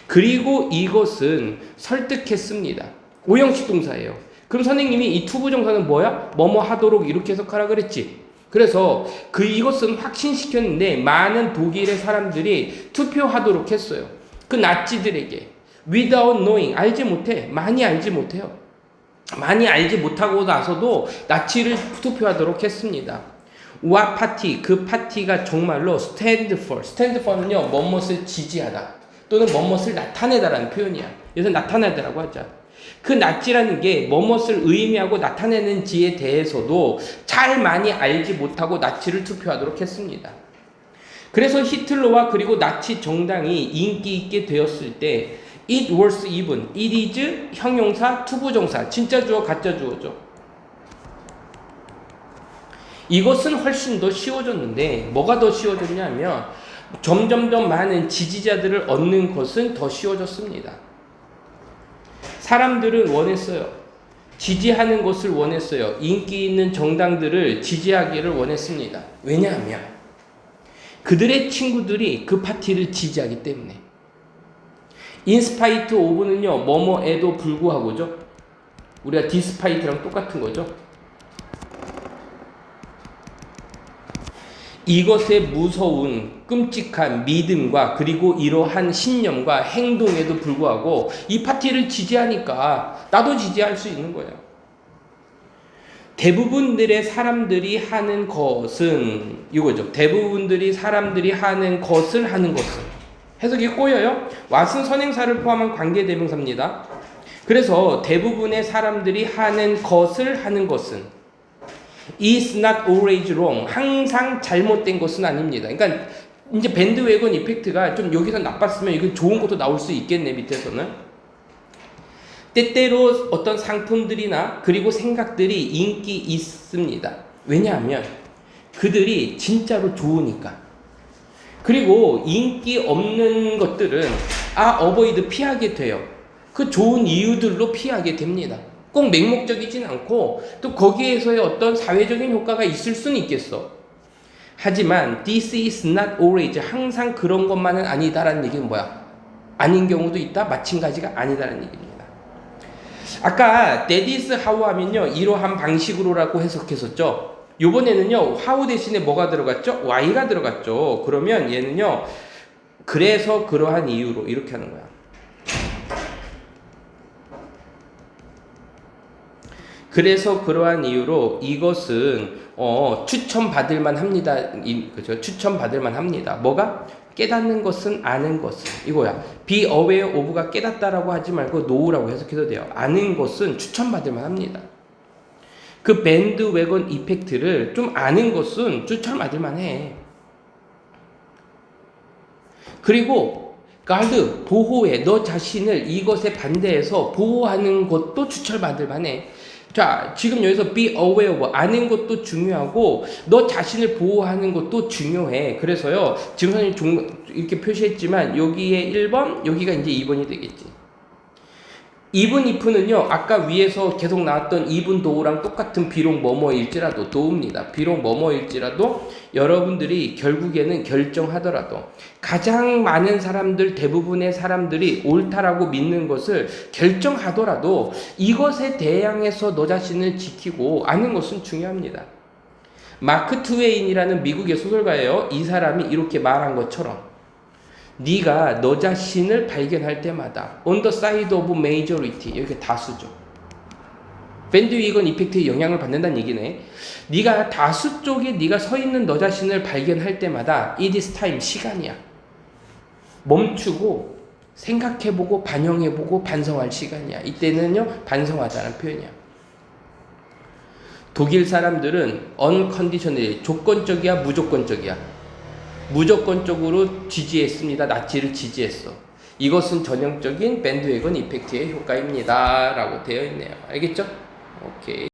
그리고 이것은 설득했습니다. 5형식 동사예요. 그럼 선생님이 이 투부정사는 뭐야? 뭐뭐 하도록 이렇게 해석하라 그랬지. 그래서 이것은 확신시켰는데 많은 독일의 사람들이 투표하도록 했어요. 그 나치들에게 without knowing, 알지 못해. 많이 알지 못해요. 많이 알지 못하고 나서도 나치를 투표하도록 했습니다. 와 파티, 그 파티가 정말로 stand for는요 뭐뭇을 지지하다 또는 뭐뭇을 나타내다라는 표현이야. 그래서 나타내다라고 하자. 그 나치라는 게 뭐뭇을 의미하고 나타내는지에 대해서도 잘 많이 알지 못하고 나치를 투표하도록 했습니다. 그래서 히틀러와 그리고 나치 정당이 인기 있게 되었을 때 it was even, it is 형용사, 투부정사, 진짜 주어, 가짜 주어죠. 이것은 훨씬 더 쉬워졌는데 뭐가 더 쉬워졌냐면 점점 더 많은 지지자들을 얻는 것은 더 쉬워졌습니다. 사람들은 원했어요. 지지하는 것을 원했어요. 인기 있는 정당들을 지지하기를 원했습니다. 왜냐하면 그들의 친구들이 그 파티를 지지하기 때문에. 인스파이트 오브는요 뭐뭐에도 불구하고죠. 우리가 디스파이트랑 똑같은 거죠. 이것의 무서운 끔찍한 믿음과 그리고 이러한 신념과 행동에도 불구하고 이 파티를 지지하니까 나도 지지할 수 있는 거예요. 대부분들의 사람들이 하는 것은 이거죠. 대부분들이 사람들이 하는 것을 하는 것은. 해석이 꼬여요. 왓은 선행사를 포함한 관계대명사입니다. 그래서 대부분의 사람들이 하는 것을 하는 것은 is not always wrong. 항상 잘못된 것은 아닙니다. 그러니까 이제 밴드웨건 이펙트가 좀 여기서 나빴으면 이건 좋은 것도 나올 수 있겠네, 밑에서는. 때때로 어떤 상품들이나 그리고 생각들이 인기 있습니다. 왜냐하면 그들이 진짜로 좋으니까. 그리고 인기 없는 것들은 어버이드 피하게 돼요. 그 좋은 이유들로 피하게 됩니다. 꼭 맹목적이진 않고 또 거기에서의 어떤 사회적인 효과가 있을 수는 있겠어. 하지만 this is not always, 항상 그런 것만은 아니다라는 얘기는 뭐야? 아닌 경우도 있다, 마찬가지가 아니다라는 얘기입니다. 아까 that is how 하면요, 이러한 방식으로라고 해석했었죠. 요번에는요, how 대신에 뭐가 들어갔죠? y가 들어갔죠. 그러면 얘는요, 그래서 그러한 이유로 이렇게 하는 거야. 그래서 그러한 이유로 이것은 추천받을 만합니다. 그죠? 추천받을 만합니다. 뭐가? 깨닫는 것은 아는 것은 이거야. be aware of가 깨닫다라고 하지 말고 know라고 해석해도 돼요. 아는 것은 추천받을 만합니다. 그 밴드웨건 이펙트를 좀 아는 것은 추천받을 만해. 그리고 가드, 보호해. 너 자신을 이것에 반대해서 보호하는 것도 추천받을 만해. 자, 지금 여기서 be aware of, 아는 것도 중요하고 너 자신을 보호하는 것도 중요해. 그래서요, 지금 선생님 이렇게 표시했지만 여기에 1번, 여기가 이제 2번이 되겠지. 2분 if는요, 아까 위에서 계속 나왔던 2분 도우랑 똑같은 비록 뭐뭐일지라도 도우입니다. 비록 뭐뭐일지라도 여러분들이 결국에는 결정하더라도 가장 많은 사람들, 대부분의 사람들이 옳다라고 믿는 것을 결정하더라도 이것에 대항해서 너 자신을 지키고 아는 것은 중요합니다. 마크 트웨인이라는 미국의 소설가예요. 이 사람이 이렇게 말한 것처럼 네가 너 자신을 발견할 때마다 on the side of majority, 이렇게 다수죠. 밴드웨건 이펙트의 영향을 받는다는 얘기네. 네가 다수 쪽에 네가 서 있는 너 자신을 발견할 때마다 it is time, 시간이야. 멈추고 생각해보고 반영해보고 반성할 시간이야. 이때는요, 반성하자는 표현이야. 독일 사람들은 unconditional, 조건적이야, 무조건적이야? 무조건적으로 지지했습니다. 나치를 지지했어. 이것은 전형적인 밴드웨건 이펙트의 효과입니다. 라고 되어 있네요. 알겠죠? 오케이.